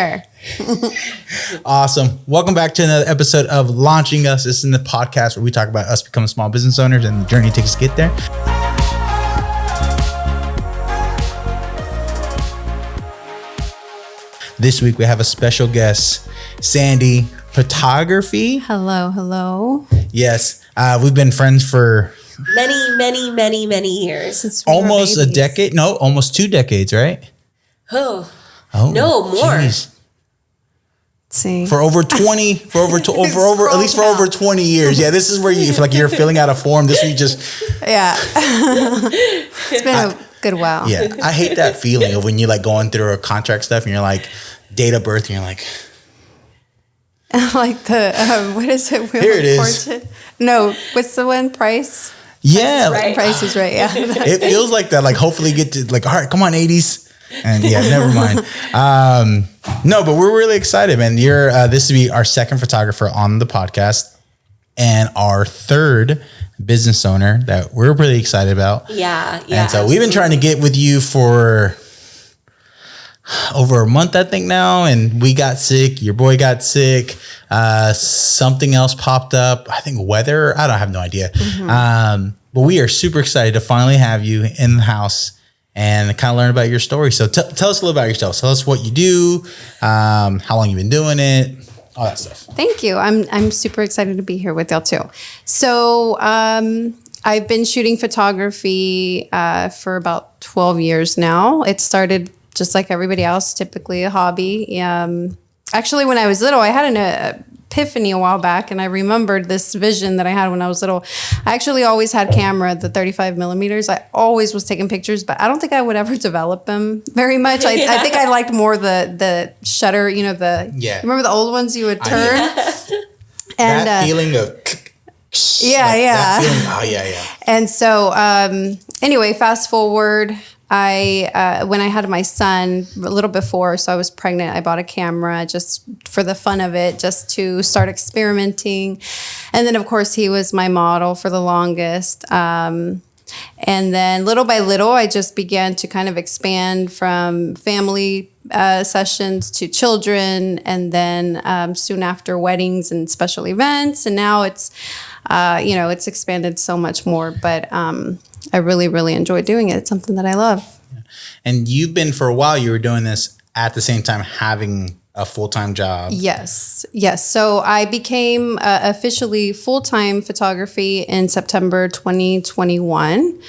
sure. Awesome. Welcome back to another episode of Launching Us. This is the podcast where we talk about us becoming small business owners and the journey it takes to get there. This week we have a special guest, Sandy Photography. Hello. Yes, we've been friends for many years. Almost a decade. No, almost 2 decades, right? Oh no, more. Geez. See, For over 20, at least for over 20 years. Yeah, this is where you, if like you're filling out a form, this week yeah. It's been a good while. Yeah, I hate that feeling of when you're like going through a contract stuff and you're like date of birth and you're like, Like the what is it? Here it is. No, what's the one? Price. yeah, Right. Price is right. Yeah. it feels like that. Like hopefully get to like, all right, come on, 80s. And yeah, never mind. No, but we're really excited, man. You're this will be our second photographer on the podcast and our third business owner that we're really excited about. Yeah. And so we've been trying to get with you for over a month, I think now. And we got sick. Your boy got sick. Something else popped up. I think weather. I don't have no idea. But we are super excited to finally have you in the house and kind of learn about your story. So tell us a little about yourself. Tell us what you do, how long you've been doing it, all that stuff. Thank you. I'm super excited to be here with y'all too. So I've been shooting photography for about 12 years now. It started just like everybody else, typically a hobby. Actually, when I was little, I had an epiphany a while back, and I remembered this vision that I had when I was little. I actually always had camera, the 35 millimeters. I always was taking pictures, but I don't think I would ever develop them very much. I think I liked more the shutter, remember the old ones you would turn? And that feeling of yeah. Oh yeah. And so anyway, fast forward, when I had my son a little before, so I was pregnant, I bought a camera just for the fun of it, just to start experimenting. And then, of course, he was my model for the longest. And then little by little, I just began to kind of expand from family sessions to children, and then soon after weddings and special events. And now it's expanded so much more, but I really, really enjoy doing it. It's something that I love. And you've been for a while, you were doing this at the same time having a full-time job. Yes. So I became officially full-time photography in September 2021.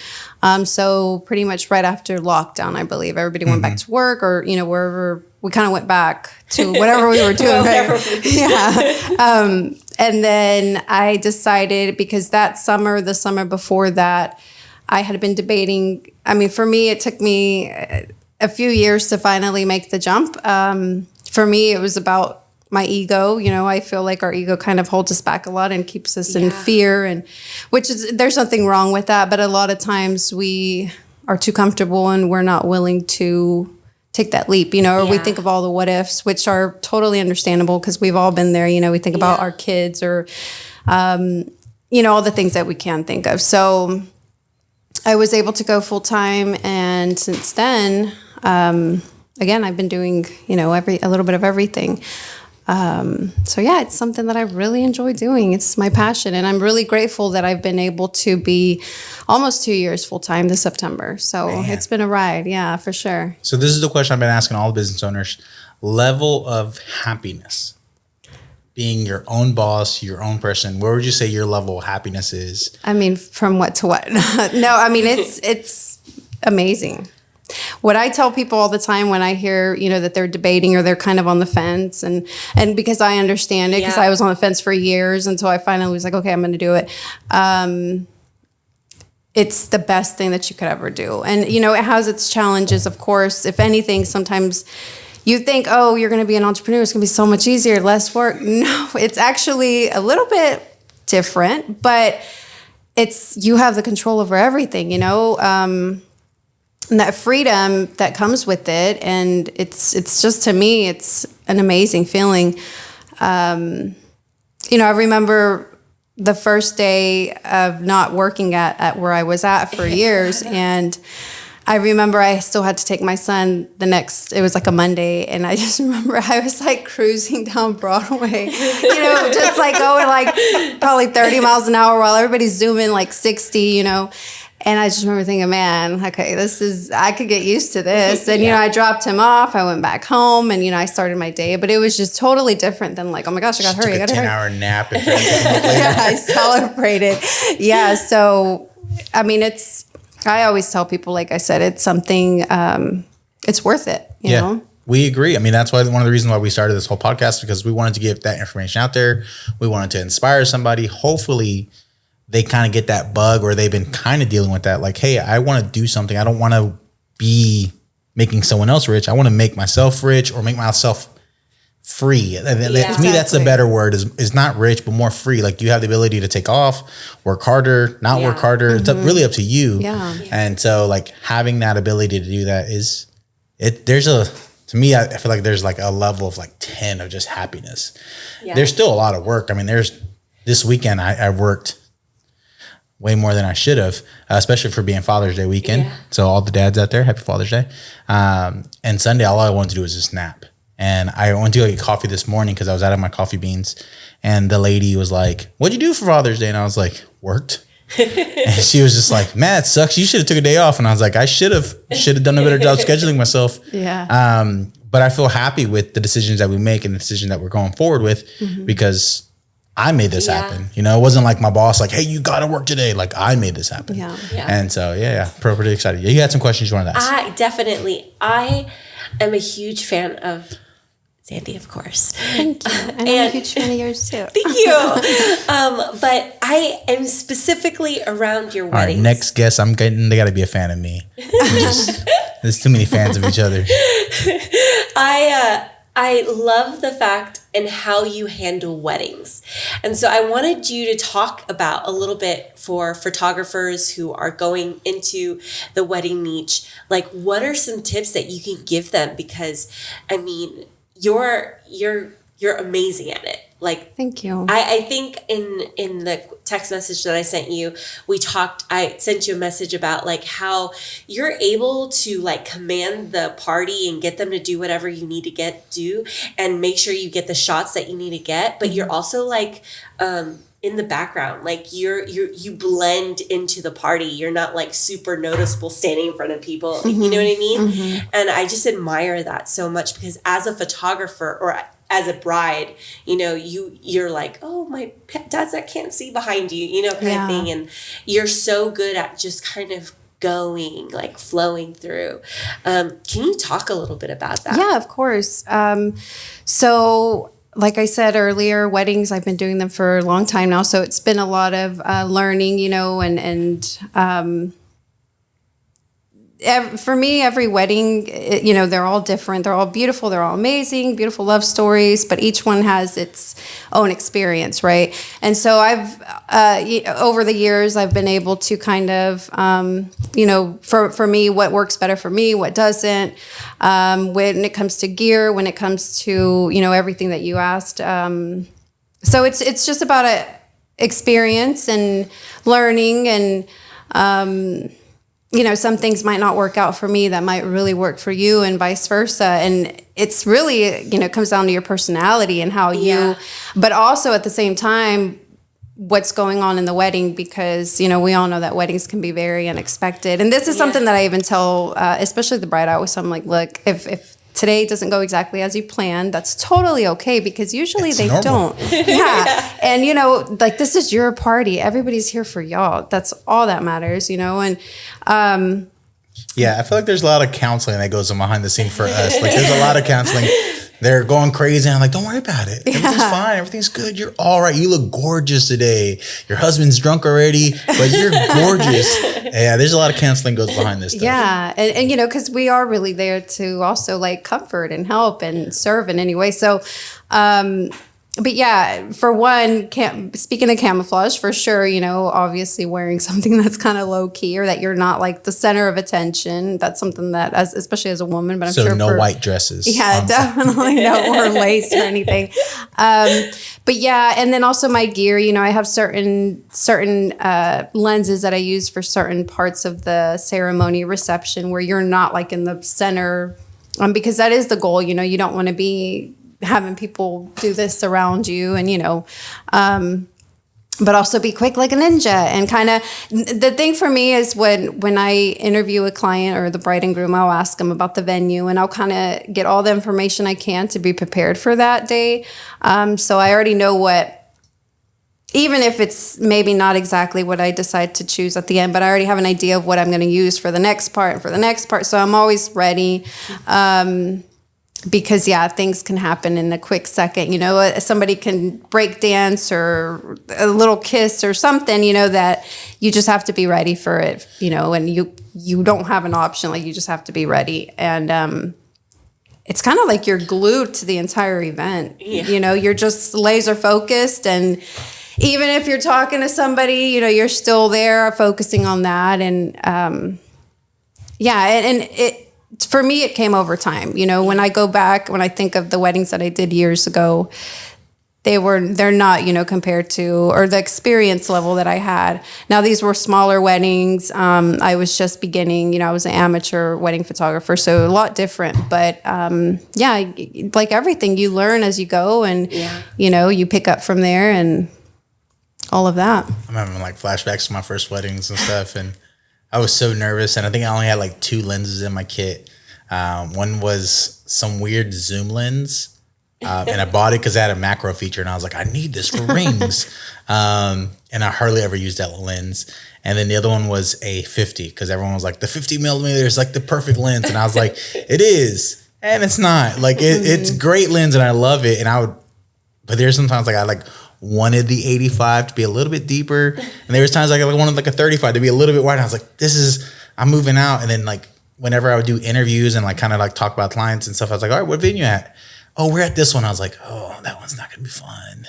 So pretty much right after lockdown, I believe. Everybody went back to work, or, wherever we kind of went back to whatever we were doing. Right? Yeah. And then I decided, because that summer, the summer before that, I had been debating. I mean, for me, it took me a few years to finally make the jump. For me, it was about my ego. I feel like our ego kind of holds us back a lot and keeps us in fear, and there's nothing wrong with that. But a lot of times we are too comfortable and we're not willing to take that leap, or we think of all the what ifs, which are totally understandable because we've all been there. We think about our kids or, all the things that we can think of. So I was able to go full time, and since then, again, I've been doing a little bit of everything. So yeah, it's something that I really enjoy doing. It's my passion, and I'm really grateful that I've been able to be almost 2 years full time this September. So It's been a ride, yeah, for sure. So this is the question I've been asking all the business owners: level of happiness. Being your own boss, your own person, where would you say your level of happiness is? I mean, from what to what? No, I mean, it's amazing. What I tell people all the time when I hear, that they're debating or they're kind of on the fence, and because I understand it, because I was on the fence for years until I finally was like, okay, I'm going to do it. It's the best thing that you could ever do. And, it has its challenges, of course. If anything, sometimes you think, oh, you're going to be an entrepreneur, it's going to be so much easier, less work. No, it's actually a little bit different, but you have the control over everything, and that freedom that comes with it. And it's just, to me, it's an amazing feeling. I remember the first day of not working at where I was at for years, and I remember I still had to take my son it was like a Monday. And I just remember I was like cruising down Broadway, just like going like probably 30 miles an hour while everybody's zooming like 60, And I just remember thinking, man, okay, I could get used to this. And, I dropped him off. I went back home and, I started my day. But it was just totally different than like, oh my gosh, I got to hurry. I got to hurry. 10-hour nap. Yeah, I celebrated. Yeah. So, I mean, I always tell people, like I said, it's something, it's worth it, you know? We agree. I mean, that's why one of the reasons why we started this whole podcast, because we wanted to get that information out there. We wanted to inspire somebody. Hopefully, they kind of get that bug, or they've been kind of dealing with that. Like, hey, I want to do something. I don't want to be making someone else rich. I want to make myself rich or make myself free. To me, that's a better word, is not rich, but more free. Like, you have the ability to take off, work harder, not work harder. Mm-hmm. It's really up to you. Yeah. And so like having that ability to do that to me, I feel like there's like a level of like 10 of just happiness. Yeah. There's still a lot of work. I mean, this weekend I worked way more than I should have, especially for being Father's Day weekend. Yeah. So all the dads out there, happy Father's Day. And Sunday, all I wanted to do was just nap. And I went to go get coffee this morning because I was out of my coffee beans. And the lady was like, "What'd you do for Father's Day?" And I was like, "Worked." And she was just like, "Man, it sucks. You should have took a day off." And I was like, I should have done a better job scheduling myself. Yeah. But I feel happy with the decisions that we make and the decision that we're going forward with, because I made this happen. It wasn't like my boss, like, "Hey, you got to work today." Like, I made this happen. Yeah. And so, pretty excited. You had some questions you wanted to ask. Definitely. I am a huge fan of Sandy, of course. Thank you. And I'm a huge fan of yours too. Thank you. But I am specifically around your weddings. All right, next guest, they got to be a fan of me. There's too many fans of each other. I love the fact and how you handle weddings. And so I wanted you to talk about a little bit for photographers who are going into the wedding niche. Like, what are some tips that you can give them? Because, I mean, you're amazing at it. Like, thank you. I think in the text message that I sent you, I sent you a message about like how you're able to like command the party and get them to do whatever you need to do and make sure you get the shots that you need to get. But you're also like, in the background, like you blend into the party. You're not like super noticeable standing in front of people. Mm-hmm. You know what I mean? Mm-hmm. And I just admire that so much, because as a photographer or as a bride, you're like, "Oh, my dad's, I can't see behind you," kind of thing. And you're so good at just kind of going, like flowing through. Can you talk a little bit about that? Yeah, of course. So like I said earlier, weddings, I've been doing them for a long time now. So it's been a lot of learning, for me, every wedding, they're all different. They're all beautiful. They're all amazing, beautiful love stories, but each one has its own experience, right? And so I've, over the years, I've been able to kind of, for me, what works better for me, what doesn't, when it comes to gear, when it comes to, everything that you asked. So it's just about a experience and learning, and, some things might not work out for me that might really work for you, and vice versa. And it's really, it comes down to your personality and how but also at the same time, what's going on in the wedding, because, we all know that weddings can be very unexpected. And this is something that I even tell, especially the bride, I always tell them, like, look, if today doesn't go exactly as you planned, that's totally okay, because usually they don't. Yeah. And, like, this is your party. Everybody's here for y'all. That's all that matters, and, yeah, I feel like there's a lot of counseling that goes on behind the scene for us. Like, there's a lot of counseling. They're going crazy. And I'm like, don't worry about it. Everything's fine. Everything's good. You're all right. You look gorgeous today. Your husband's drunk already, but you're gorgeous. Yeah, there's a lot of counseling goes behind this stuff. Yeah. And because we are really there to also like comfort and help and serve in any way. So, but yeah, for one, speaking of camouflage, for sure, obviously wearing something that's kind of low key, or that you're not like the center of attention. That's something that, especially as a woman, but I'm sure no white dresses. Yeah, definitely no, or lace or anything. But yeah, and then also my gear, I have certain lenses that I use for certain parts of the ceremony reception where you're not like in the center, because that is the goal. You don't want to be having people do this around you, and but also be quick like a ninja. And kind of the thing for me is when I interview a client or the bride and groom, I'll ask them about the venue, and I'll kind of get all the information I can to be prepared for that day. So I already know even if it's maybe not exactly what I decide to choose at the end, but I already have an idea of what I'm going to use for the next part and for the next part. So I'm always ready. Because things can happen in a quick second. Somebody can break dance or a little kiss or something. That you just have to be ready for it. And you don't have an option. Like, you just have to be ready. And it's kind of like you're glued to the entire event. Yeah. You're just laser focused, and even if you're talking to somebody, you're still there focusing on that. And and it. For me, it came over time. When I go back, when I think of the weddings that I did years ago, they're not, compared to, or the experience level that I had. Now, these were smaller weddings. I was just beginning, I was an amateur wedding photographer, so a lot different. But like everything, you learn as you go, and, you pick up from there and all of that. I'm having like flashbacks to my first weddings and stuff, and I was so nervous, and I think I only had like 2 lenses in my kit. One was some weird zoom lens, and I bought it because it had a macro feature, and I was like, I need this for rings. And I hardly ever used that lens. And then the other one was a 50, because everyone was like, the 50 millimeter is like the perfect lens. And I was like, it is, and it's not. Like, it's a great lens, and I love it. But there's sometimes like I wanted the 85 to be a little bit deeper, and there was times like I wanted like a 35 to be a little bit wider. I was like, I'm moving out. And then like whenever I would do interviews and like kind of like talk about clients and stuff, I was like, all right, what venue at? Oh, we're at this one. I was like, oh, that one's not gonna be fun.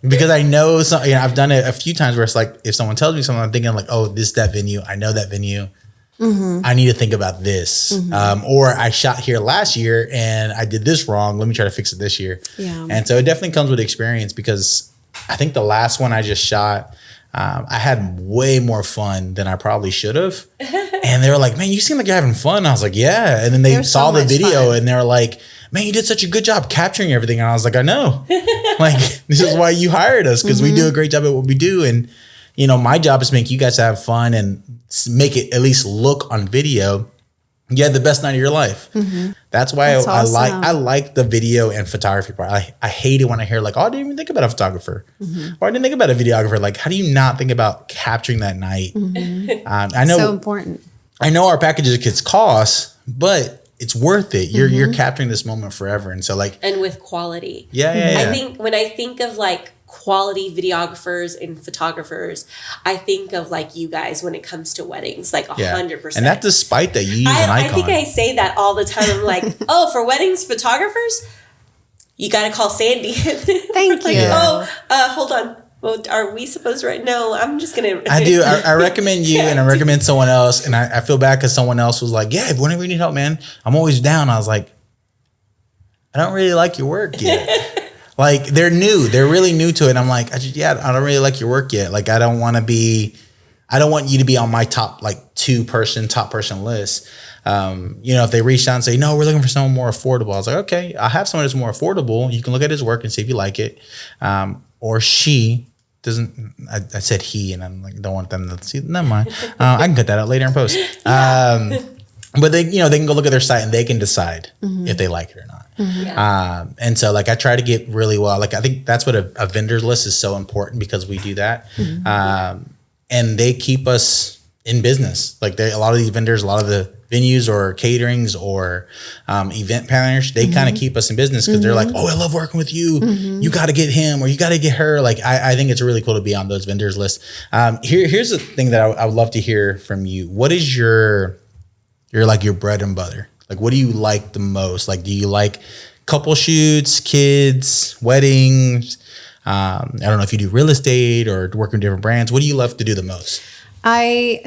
Because I know I've done it a few times where it's like, if someone tells me something, I'm thinking like, oh, that venue, I know that venue. Mm-hmm. I need to think about this. Mm-hmm. Or I shot here last year and I did this wrong. Let me try to fix it this year. Yeah. And so it definitely comes with experience, because I think the last one I just shot, I had way more fun than I probably should have. And they were like, man, you seem like you're having fun. I was like, yeah. And then they saw the video and they were like, man, you did such a good job capturing everything. And I was like, I know. Like, this is why you hired us, because we do a great job at what we do. And, my job is to make you guys have fun and make it at least look on video. You had the best night of your life. Mm-hmm. That's why awesome. I like the video and photography part. I hate it when I hear like, oh, I didn't even think about a photographer. Mm-hmm. Or I didn't think about a videographer. Like, how do you not think about capturing that night? Mm-hmm. I know so important. I know our packages cost, but it's worth it. You're capturing this moment forever. And so and with quality. Yeah. I think when I think of like quality videographers and photographers, I think of like you guys when it comes to weddings, like 100%. And that's despite that you use an icon. I think I say that all the time. I'm like, oh, for weddings photographers, you got to call Sandy. Thank you. Hold on. Well, are we supposed to write? No, I'm just going to. I do. I recommend you and I recommend someone else. And I feel bad because someone else was like, yeah, whenever you need help, man, I'm always down. I was like, I don't really like your work yet. Like, they're new. They're really new to it. I'm like, I don't really like your work yet. Like, I don't want you to be on my top person list. If they reach out and say, no, we're looking for someone more affordable. I was like, okay, I have someone that's more affordable. You can look at his work and see if you like it. Or she doesn't, I said he, and I'm like, don't want them to see, never mind. I can cut that out later in post. But they can go look at their site and they can decide if they like it or not. Mm-hmm. Yeah. And so like I try to get really well. Like I think that's what a vendors list is so important, because we do that. Mm-hmm. And they keep us in business. Like a lot of these vendors, a lot of the venues or caterings or event planners, they kind of keep us in business, because they're like, oh, I love working with you. Mm-hmm. You got to get him or you got to get her. Like I think it's really cool to be on those vendors lists. Here's the thing that I would love to hear from you. What is your bread and butter? Like, what do you like the most? Like, do you like couple shoots, kids, weddings? I don't know if you do real estate or work with different brands. What do you love to do the most? I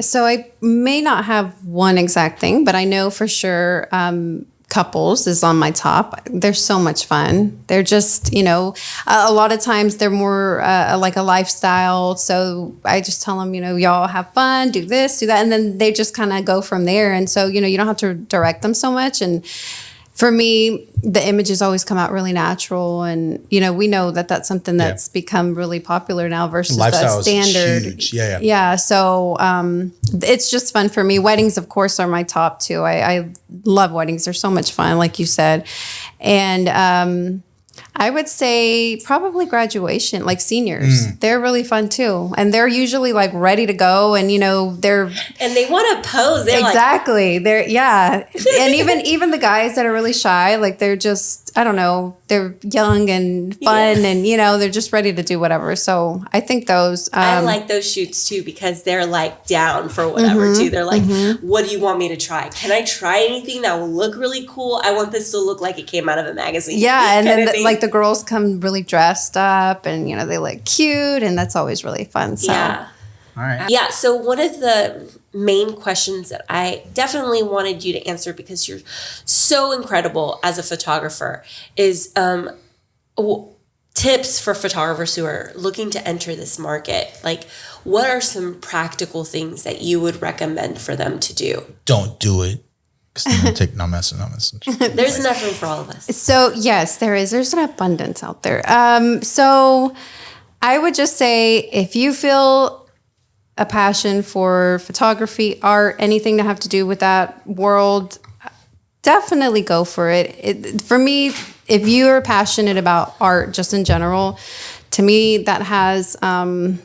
may not have one exact thing, but I know for sure couples is on my top. They're so much fun. They're just, a lot of times they're more like a lifestyle. So I just tell them, y'all have fun, do this, do that. And then they just kind of go from there. And so, you don't have to direct them so much. And for me, the images always come out really natural. And, we know that that's something that's become really popular now versus lifestyle the standard. Is huge. Yeah. So it's just fun for me. Weddings, of course, are my top two. I love weddings. They're so much fun, like you said. And I would say probably graduation, like seniors. They're really fun too. And they're usually like ready to go, and they're and they want to pose. They're exactly. They're and even the guys that are really shy, like they're just, I don't know, they're young and fun, and they're just ready to do whatever. So I think those I like those shoots too, because they're like down for whatever too. They're like, what do you want me to try? Can I try anything that will look really cool? I want this to look like it came out of a magazine. Yeah, and then like the girls come really dressed up, and they look cute, and that's always really fun. So yeah. All right. Yeah, so one of the main questions that I definitely wanted you to answer, because you're so incredible as a photographer, is tips for photographers who are looking to enter this market. Like, what are some practical things that you would recommend for them to do? Don't do it. No message. There's enough room for all of us. So yes, there is. There's an abundance out there. So I would just say, if you feel a passion for photography, art, anything to have to do with that world, definitely go for it. For me, if you're passionate about art just in general, to me that has, in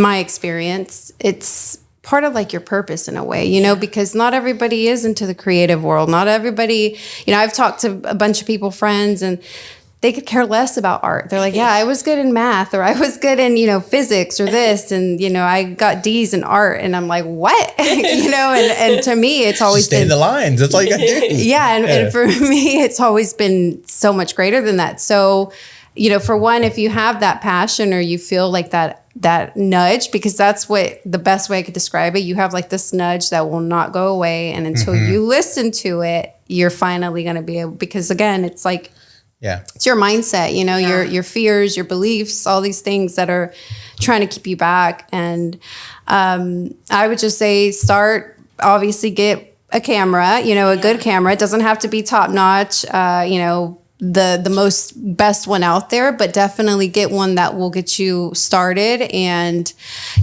my experience, it's part of like your purpose in a way, because not everybody is into the creative world. Not everybody, I've talked to a bunch of people, friends, and they could care less about art. They're like, yeah, I was good in math, or I was good in, physics or this. And, I got D's in art. And I'm like, what? And to me, it's always stay in the lines. That's all you got to do. Yeah. And for me, it's always been so much greater than that. So, for one, if you have that passion, or you feel like that nudge, because that's what the best way I could describe it. You have like this nudge that will not go away. And until you listen to it, you're finally going to be able, because again, it's like, it's your mindset, your fears, your beliefs, all these things that are trying to keep you back. And I would just say obviously get a camera, a good camera. It doesn't have to be top notch, the most best one out there, but definitely get one that will get you started. And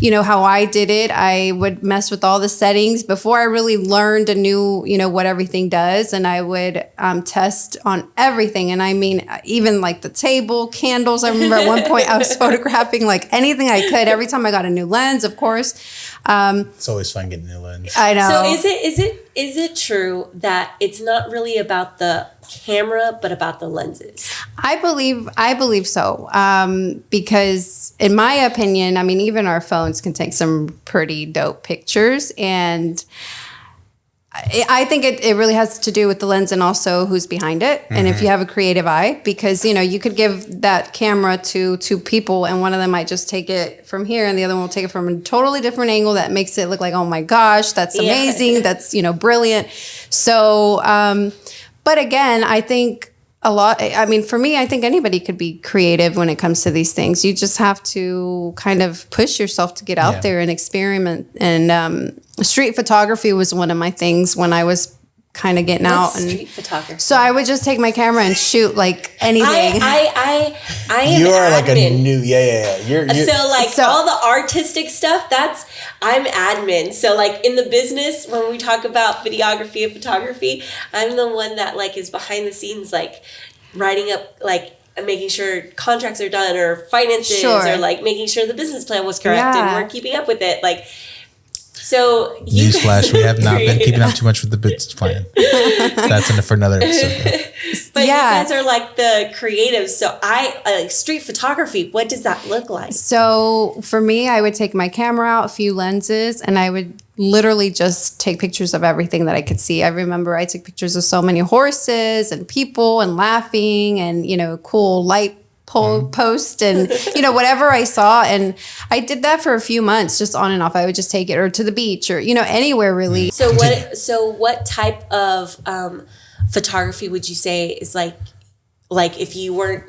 how I did it, I would mess with all the settings before I really learned and knew what everything does, and I would test on everything. And I mean, even like the table, candles. I remember at one point I was photographing like anything I could every time I got a new lens, of course. It's always fun getting a new lens. I know. So is it true that it's not really about the camera, but about the lenses? I believe so. Because in my opinion, I mean, even our phones can take some pretty dope pictures, and I think it really has to do with the lens and also who's behind it. And if you have a creative eye, because, you could give that camera to two people, and one of them might just take it from here and the other one will take it from a totally different angle that makes it look like, oh my gosh, that's amazing. That's, brilliant. So, but again, I think for me, I think anybody could be creative when it comes to these things. You just have to kind of push yourself to get out there and experiment. And street photography was one of my things when I was kind of getting out. And street photography? So I would just take my camera and shoot like anything. I am you are admin. like a new You're so all the artistic stuff, I'm admin. So like in the business, when we talk about videography and photography, I'm the one that like is behind the scenes, like writing up like making sure contracts are done or finances or like making sure the business plan was correct and we're keeping up with it. Like, so newsflash, we have not been keeping up too much with the business plan. That's for another episode. But you guys are like the creatives. So like street photography, what does that look like? So for me, I would take my camera out, a few lenses, and I would literally just take pictures of everything that I could see. I remember I took pictures of so many horses and people and laughing and, cool light post and, whatever I saw. And I did that for a few months, just on and off. I would just take it or to the beach or, anywhere really. So what type of photography would you say is like if you weren't,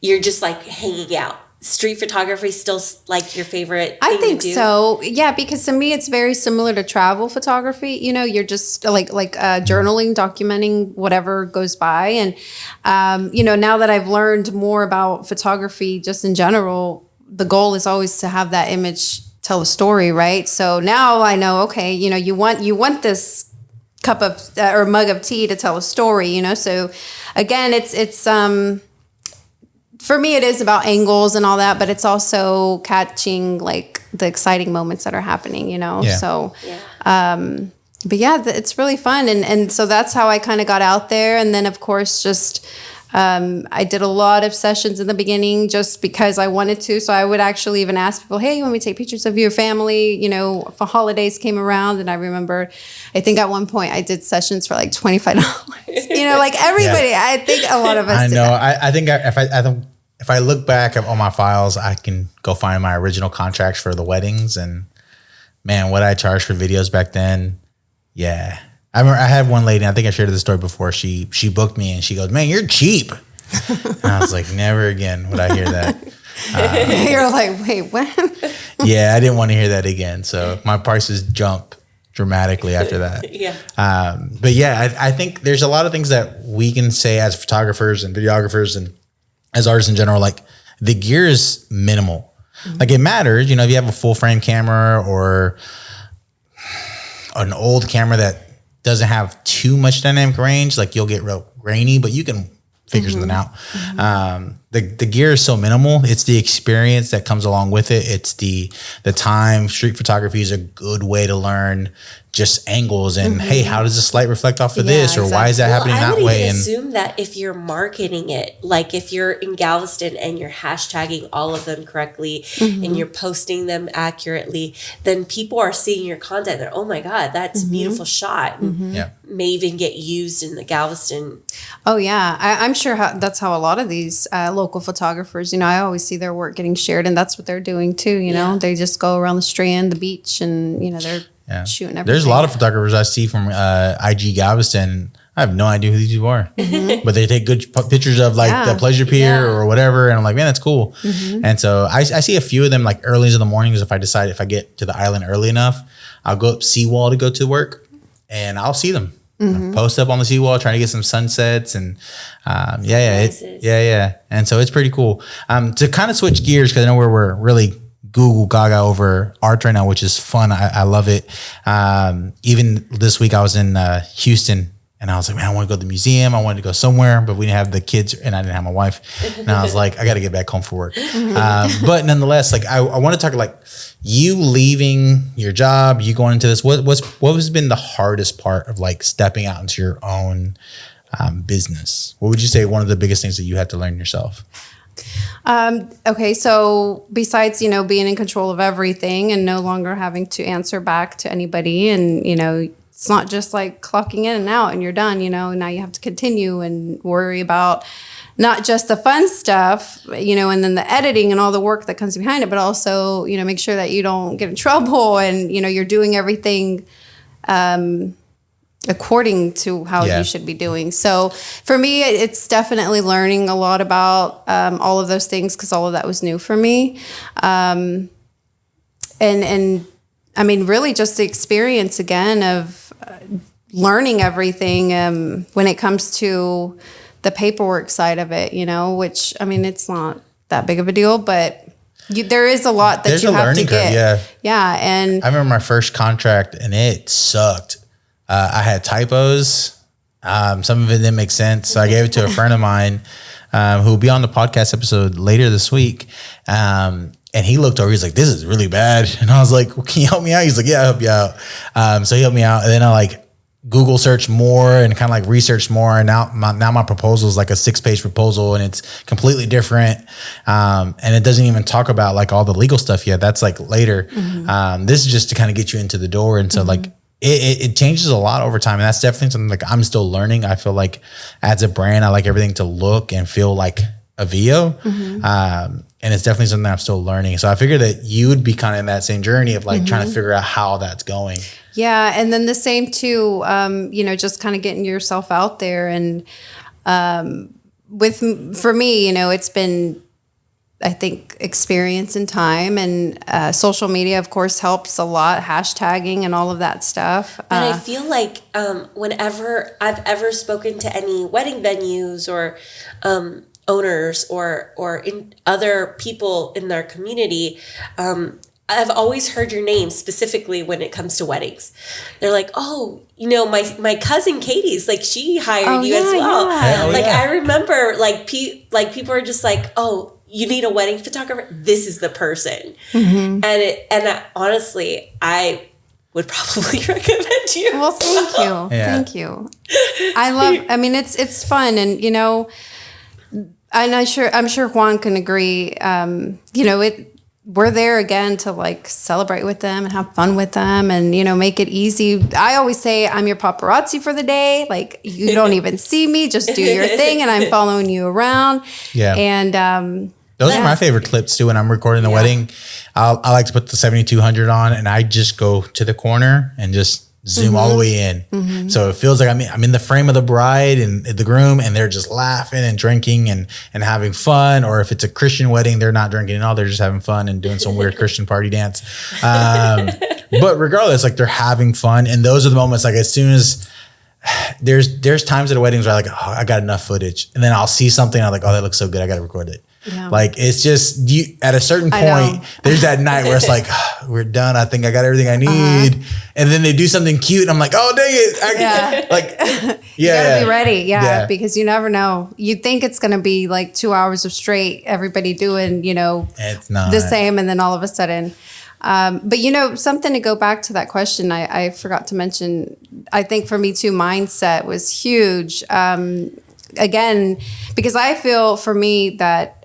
you're just like hanging out? Street photography still like your favorite thing I think to do? so. Yeah, because to me it's very similar to travel photography. You know, you're just like journaling, documenting whatever goes by. And you know, now that I've learned more about photography just in general, the goal is always to have that image tell a story, right? So now I know, okay, you know, you want this cup of or mug of tea to tell a story, you know. So again, it's for me, it is about angles and all that, but it's also catching like the exciting moments that are happening, you know? Yeah. So, but yeah, it's really fun. And so that's how I kind of got out there. And then of course, just, I did a lot of sessions in the beginning just because I wanted to. So I would actually even ask people, hey, you want me to take pictures of your family? You know, if the holidays came around. And I remember, I think at one point I did sessions for like $25. You know, like everybody, Yeah. I think a lot of us I did know. that. I think if I look back on my files, I can go find my original contracts for the weddings, and man, what I charged for videos back then. Yeah. I remember I had one lady, I think I shared this story before. She booked me and she goes, man, you're cheap. And I was like, never again would I hear that. You're like, wait, what? Yeah, I didn't want to hear that again. So my prices jump dramatically after that. Yeah. But yeah, I think there's a lot of things that we can say as photographers and videographers and as artists in general. Like the gear is minimal. Mm-hmm. Like it matters, you know, if you have a full frame camera or an old camera that doesn't have too much dynamic range, like you'll get real grainy, but you can figure something out. Mm-hmm. The gear is so minimal. It's the experience that comes along with it. It's the time. Street photography is a good way to learn just angles and hey, how does this light reflect off of this, or why is that happening that way? I would assume that if you're marketing it, like if you're in Galveston and you're hashtagging all of them correctly and you're posting them accurately, then people are seeing your content. They're, oh my God, that's a beautiful shot. And Yeah. may even get used in the Galveston. Oh yeah, I'm sure that's how a lot of these local photographers, you know, I always see their work getting shared, and that's what they're doing too. You know, they just go around the Strand, the beach, and you know they're shooting everything. There's a lot of photographers I see from IG Galveston. I have no idea who these people are, but they take good pictures of like the pleasure pier or whatever, and I'm like, man, that's cool. And so I see a few of them like early in the mornings. If I get to the island early enough, I'll go up seawall to go to work, and I'll see them. Post up on the seawall, trying to get some sunsets, and yeah. And so it's pretty cool. To kind of switch gears, because I know we're really Google Gaga over art right now, which is fun. I love it. Even this week I was in Houston, and I was like, man, I want to go to the museum. I wanted to go somewhere, but we didn't have the kids, and I didn't have my wife. And I was like, I got to get back home for work. But nonetheless, like I want to talk like you leaving your job, you going into this. What has been the hardest part of like stepping out into your own business? What would you say one of the biggest things that you had to learn yourself? Okay, so besides, you know, being in control of everything and no longer having to answer back to anybody, and, you know, it's not just like clocking in and out and you're done, you know, now you have to continue and worry about not just the fun stuff, you know, and then the editing and all the work that comes behind it, but also, you know, make sure that you don't get in trouble and, you know, you're doing everything, according to how you should be doing. So for me, it's definitely learning a lot about all of those things, because all of that was new for me. And I mean, really just the experience again of learning everything when it comes to the paperwork side of it, you know, which, I mean, it's not that big of a deal, but there is a lot that you have to get. Yeah. And I remember my first contract and it sucked. I had typos. Some of it didn't make sense. So I gave it to a friend of mine who will be on the podcast episode later this week. And he looked over, he's like, this is really bad. And I was like, well, can you help me out? He's like, yeah, I'll help you out. So he helped me out. And then I like Google searched more and kind of like researched more. And now my proposal is like a 6-page proposal, and it's completely different. And it doesn't even talk about like all the legal stuff yet. That's like later. This is just to kind of get you into the door. And so like, it changes a lot over time. And that's definitely something like I'm still learning. I feel like as a brand, I like everything to look and feel like Aveo. And it's definitely something I'm still learning. So I figured that you would be kind of in that same journey of like trying to figure out how that's going. Yeah. And then the same too, just kind of getting yourself out there. And for me, it's been, I think, experience and time, and social media, of course, helps a lot. Hashtagging and all of that stuff. But I feel like whenever I've ever spoken to any wedding venues or owners or in other people in their community, I've always heard your name specifically when it comes to weddings. They're like, oh, my cousin Katie's like, she hired you as well. Yeah. Like I remember like people are just like, oh, you need a wedding photographer. This is the person. Mm-hmm. And honestly, I would probably recommend you. Well, thank you. Yeah. Thank you. I mean, it's fun. And, and I'm sure Juan can agree. We're there again to like celebrate with them and have fun with them and, make it easy. I always say I'm your paparazzi for the day. Like you don't even see me, just do your thing. And I'm following you around. Yeah. And, those are my favorite clips too. When I'm recording the wedding, I like to put the 7200 on and I just go to the corner and just zoom all the way in. Mm-hmm. So it feels like I'm in the frame of the bride and the groom, and they're just laughing and drinking and having fun. Or if it's a Christian wedding, they're not drinking at all. They're just having fun and doing some weird Christian party dance. But regardless, like they're having fun. And those are the moments, like as soon as there's times at weddings where I'm like, oh, I got enough footage. And then I'll see something. I'm like, oh, that looks so good. I got to record it. Yeah. Like it's just at a certain point, there's that night where it's like, oh, we're done. I think I got everything I need. And then they do something cute and I'm like, oh, dang it. You gotta be ready. Yeah. Because you never know. You think it's going to be like 2 hours of straight, everybody doing, it's not the same. And then all of a sudden, but something to go back to that question, I forgot to mention, I think for me too, mindset was huge. Again, because I feel for me that,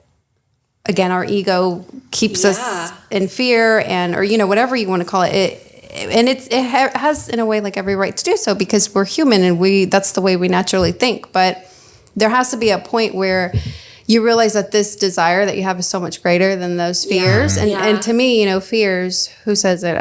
again, our ego keeps us in fear or whatever you want to call it. And it has in a way like every right to do so because we're human and that's the way we naturally think. But there has to be a point where you realize that this desire that you have is so much greater than those fears. Yeah. And to me, fears, who says it?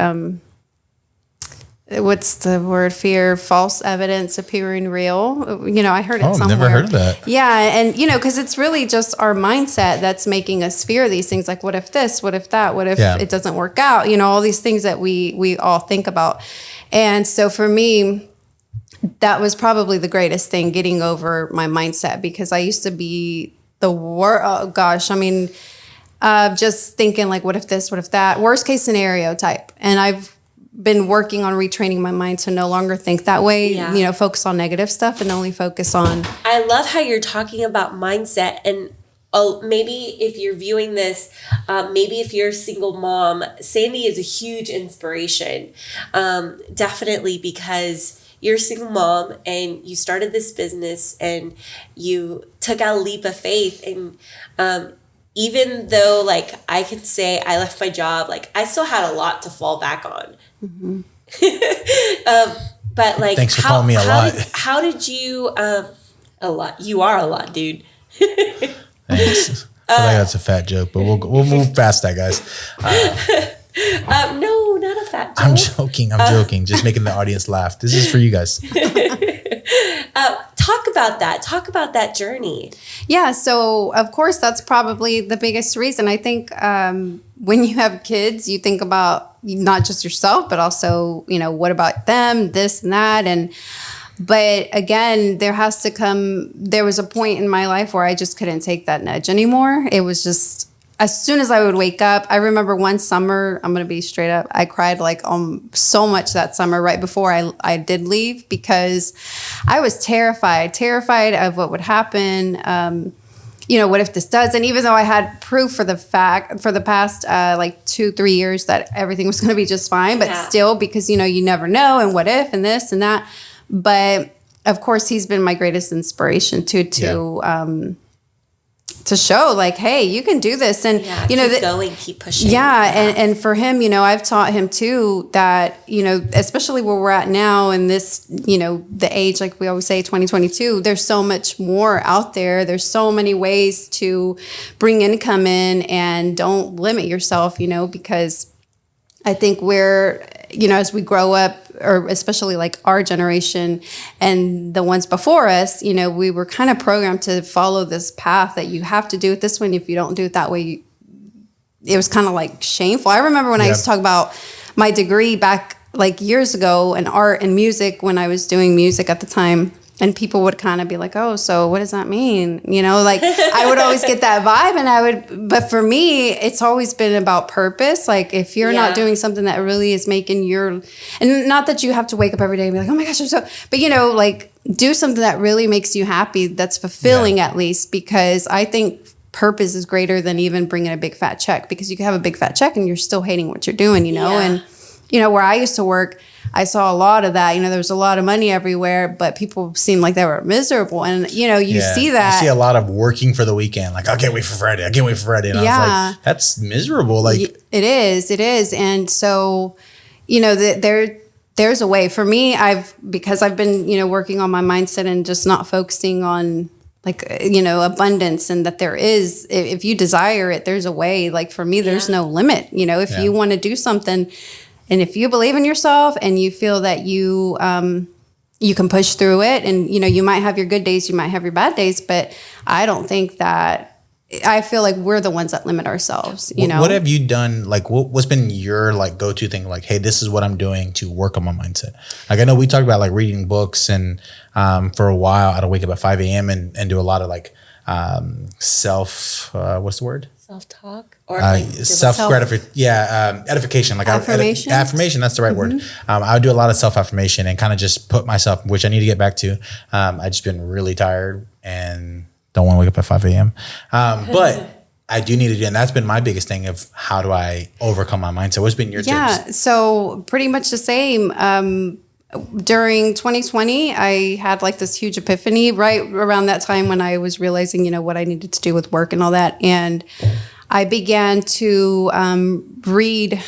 What's the word? Fear, false evidence appearing real. I heard it somewhere. I've never heard of that. Yeah. And, because it's really just our mindset that's making us fear these things. Like, what if this? What if that? What if it doesn't work out? All these things that we all think about. And so for me, that was probably the greatest thing, getting over my mindset, because I used to be the worst. Oh, gosh. I mean, just thinking like, what if this? What if that? Worst case scenario type. And I've been working on retraining my mind to no longer think that way, focus on negative stuff and only focus on. I love how you're talking about mindset. And maybe if you're viewing this, maybe if you're a single mom, Sandy is a huge inspiration. Definitely, because you're a single mom and you started this business and you took out a leap of faith. And even though like I could say I left my job, like I still had a lot to fall back on. Mm-hmm. But like, thanks for calling me a lot. How did you, a lot, you are a lot, dude. Thanks. I feel like that's a fat joke, but we'll move past that, guys. No, not a fat joke. I'm joking. Just making the audience laugh. This is for you guys. Talk about that journey. Yeah. So of course, that's probably the biggest reason. I think when you have kids, you think about not just yourself, but also, what about them, this and that. But again, there was a point in my life where I just couldn't take that nudge anymore. It was just, as soon as I would wake up, I remember one summer, I'm going to be straight up, I cried like so much that summer right before I did leave, because I was terrified of what would happen. What if this does? And even though I had proof for the past like 2-3 years that everything was going to be just fine, but still, because, you never know, and what if, and this and that. But of course, he's been my greatest inspiration to show like, hey, you can do this. And, keep pushing. Yeah. And for him, I've taught him too that, especially where we're at now in this, the age, like we always say, 2022, there's so much more out there. There's so many ways to bring income in, and don't limit yourself, because I think we're, as we grow up, or especially like our generation and the ones before us, we were kind of programmed to follow this path that you have to do it this way. And if you don't do it that way, it was kind of like shameful. I remember when I used to talk about my degree back like years ago in art and music when I was doing music at the time. And people would kind of be like, oh, so what does that mean? Like I would always get that vibe but for me, it's always been about purpose. Like if you're not doing something that really is making and not that you have to wake up every day and be like, oh my gosh, but like do something that really makes you happy, that's fulfilling at least, because I think purpose is greater than even bringing a big fat check, because you can have a big fat check and you're still hating what you're doing, and where I used to work, I saw a lot of that. There was a lot of money everywhere, but people seemed like they were miserable. And, you see that. You see a lot of working for the weekend. Like, I can't wait for Friday. I can't wait for Friday. And I was like, that's miserable. Like, it is. And so, there's a way for me. Because I've been, working on my mindset and just not focusing on abundance, and that there is, if you desire it, there's a way. Like for me, there's no limit. If you want to do something, and if you believe in yourself and you feel that you can push through it, and you might have your good days, you might have your bad days, but I don't think that. I feel like we're the ones that limit ourselves. What have you done? Like, what's been your like go-to thing? Like, hey, this is what I'm doing to work on my mindset. Like, I know we talked about like reading books, and for a while I'd wake up at 5 a.m. and do a lot of like what's the word? Self-talk or edification, like affirmation. That's the right word. Mm-hmm. I would do a lot of self-affirmation and kind of just put myself, which I need to get back to. I just been really tired and don't want to wake up at 5 a.m. But I do need to do, and that's been my biggest thing of how do I overcome my mindset. What's been your tips? So pretty much the same. During 2020, I had like this huge epiphany right around that time when I was realizing, what I needed to do with work and all that. And I began to read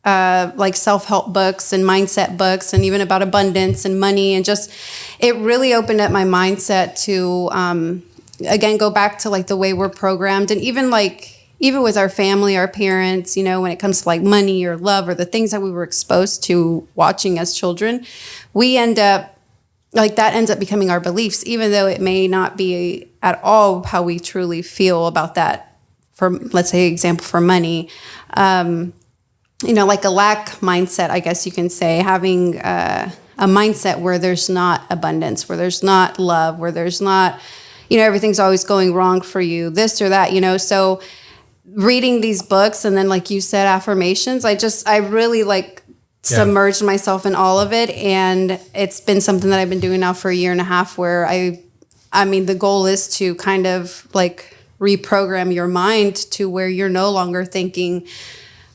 like self-help books and mindset books, and even about abundance and money. And just, it really opened up my mindset to, again, go back to like the way we're programmed. And even with our family, our parents, when it comes to like money or love or the things that we were exposed to watching as children, we end up like that ends up becoming our beliefs, even though it may not be at all how we truly feel about that. For, let's say, example for money, like a lack mindset, I guess you can say, having a mindset where there's not abundance, where there's not love, where there's not, everything's always going wrong for you, this or that, so reading these books, and then like you said, affirmations, I really like submerged myself in all of it. And it's been something that I've been doing now for a year and a half, where I mean, the goal is to kind of like reprogram your mind to where you're no longer thinking,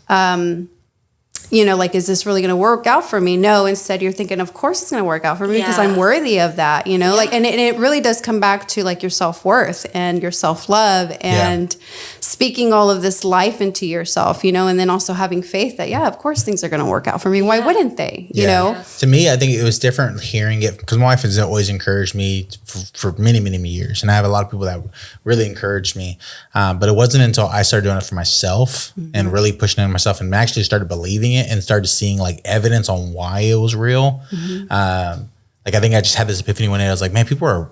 like, is this really going to work out for me? No, instead you're thinking, of course it's going to work out for me because I'm worthy of that, like, and it really does come back to like your self-worth and your self-love and speaking all of this life into yourself, and then also having faith that, of course things are going to work out for me. Why wouldn't they, you know? To me, I think it was different hearing it because my wife has always encouraged me for many, many, many years. And I have a lot of people that really encouraged me. But it wasn't until I started doing it for myself and really pushing it on myself and actually started believing it and started seeing like evidence on why it was real. Like, I think I just had this epiphany one day. I was like, man, people are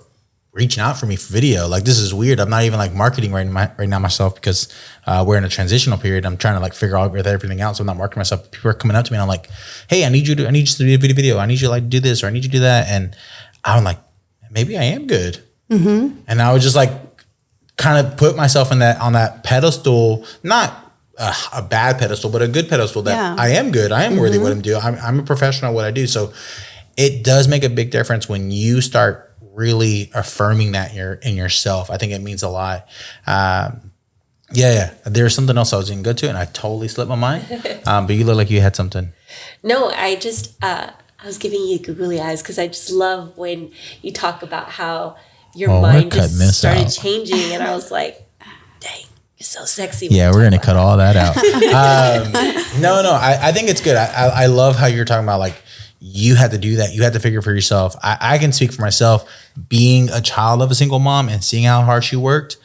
reaching out for me for video. Like, this is weird. I'm not even like marketing right now myself because we're in a transitional period. I'm trying to like figure out everything out. So I'm not marketing myself. People are coming up to me and I'm like, hey, I need you to do a video. I need you to like do this, or I need you to do that. And I'm like, maybe I am good. And I would just like kind of put myself on that pedestal, not a bad pedestal, but a good pedestal that I am good. I am worthy of what I'm doing. I'm a professional at what I do. So it does make a big difference when you start really affirming that in yourself. I think it means a lot. There's something else I was going to go to and I totally slipped my mind. But you look like you had something. No, I just, I was giving you googly eyes because I just love when you talk about how your mind just started changing. And I was like, dang, you're so sexy. Yeah, we're going to cut all that out. No, I think it's good. I love how you're talking about like, you had to do that. You had to figure for yourself. I can speak for myself. Being a child of a single mom and seeing how hard she worked,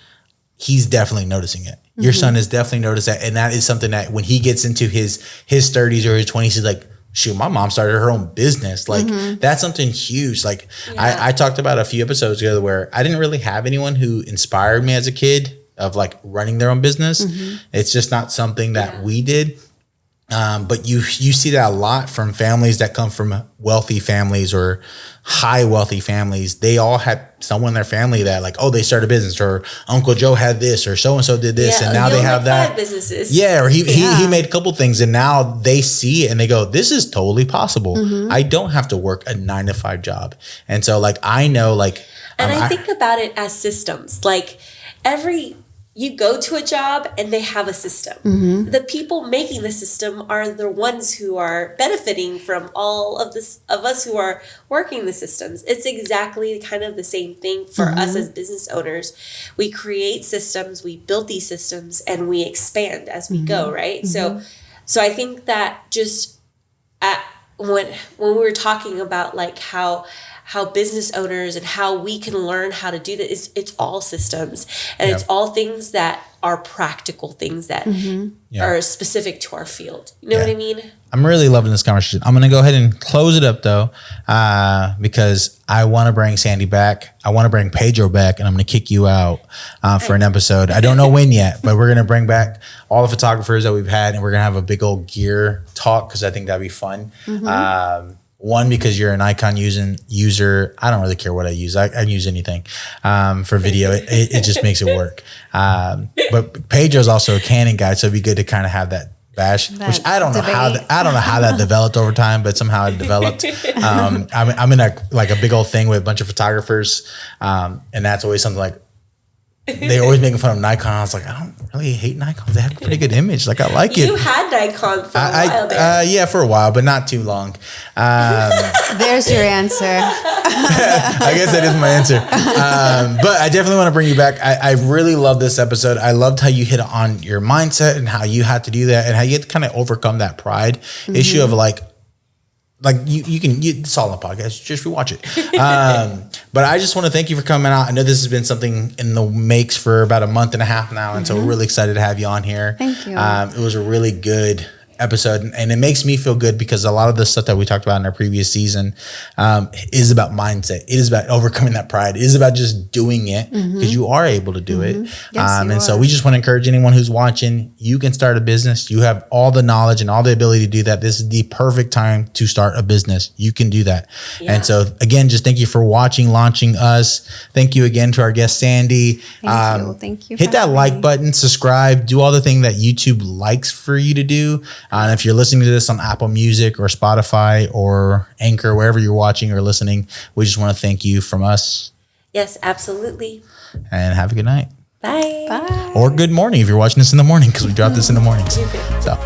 he's definitely noticing it. Your son has definitely noticed that. And that is something that when he gets into his 30s or his 20s, he's like, shoot, my mom started her own business. Like that's something huge. Like I talked about a few episodes ago where I didn't really have anyone who inspired me as a kid of like running their own business. It's just not something that we did. But you see that a lot from families that come from wealthy families or high wealthy families. They all had someone in their family that like, oh, they started a business, or Uncle Joe had this, or so-and-so did this. And now they have that. 5 businesses. Yeah. Or he made a couple things, and now they see it and they go, this is totally possible. I don't have to work a 9-to-5 job. And so like, I know like, and I think about it as systems. Like you go to a job and they have a system. The people making the system are the ones who are benefiting from all of this of us who are working the systems. It's exactly kind of the same thing for us as business owners. We create systems, we build these systems, and we expand as we go, right? So I think that just when we were talking about like how business owners and how we can learn how to do that, it's all systems, and it's all things that are practical things that are specific to our field. You know what I mean? I'm really loving this conversation. I'm going to go ahead and close it up though, because I want to bring Sandy back. I want to bring Pedro back, and I'm going to kick you out for an episode. I don't know when yet, but we're going to bring back all the photographers that we've had, and we're going to have a big old gear talk, because I think that'd be fun. One, because you're an Nikon user. I don't really care what I use. I can use anything for video. It just makes it work. But Pedro's also a Canon guy, so it'd be good to kind of have that bash, which I don't know how that developed over time, but somehow it developed. I'm in a big old thing with a bunch of photographers, and that's always something like, they always making fun of Nikon. I was like, I don't really hate Nikon. They have a pretty good image. Like, I like it. You had Nikon for a while there. Yeah, for a while, but not too long. There's your answer. I guess that is my answer. But I definitely want to bring you back. I really love this episode. I loved how you hit on your mindset and how you had to do that, and how you had to kind of overcome that pride issue of like it's all on the podcast. Just rewatch it. But I just want to thank you for coming out. I know this has been something in the makes for about a month and a half now. And so we're really excited to have you on here. Thank you. It was a really good episode, and it makes me feel good because a lot of the stuff that we talked about in our previous season is about mindset. It is about overcoming that pride. It is about just doing it, because you are able to do it. Yes, so we just want to encourage anyone who's watching, you can start a business. You have all the knowledge and all the ability to do that. This is the perfect time to start a business. You can do that. And so again, just thank you for watching, launching us. Thank you again to our guest, Sandy. Thank you. Hit that like button, subscribe, do all the thing that YouTube likes for you to do. And if you're listening to this on Apple Music or Spotify or Anchor, wherever you're watching or listening, we just want to thank you from us. Yes, absolutely. And have a good night. Bye. Bye. Or good morning if you're watching this in the morning, because we dropped this in the mornings. So.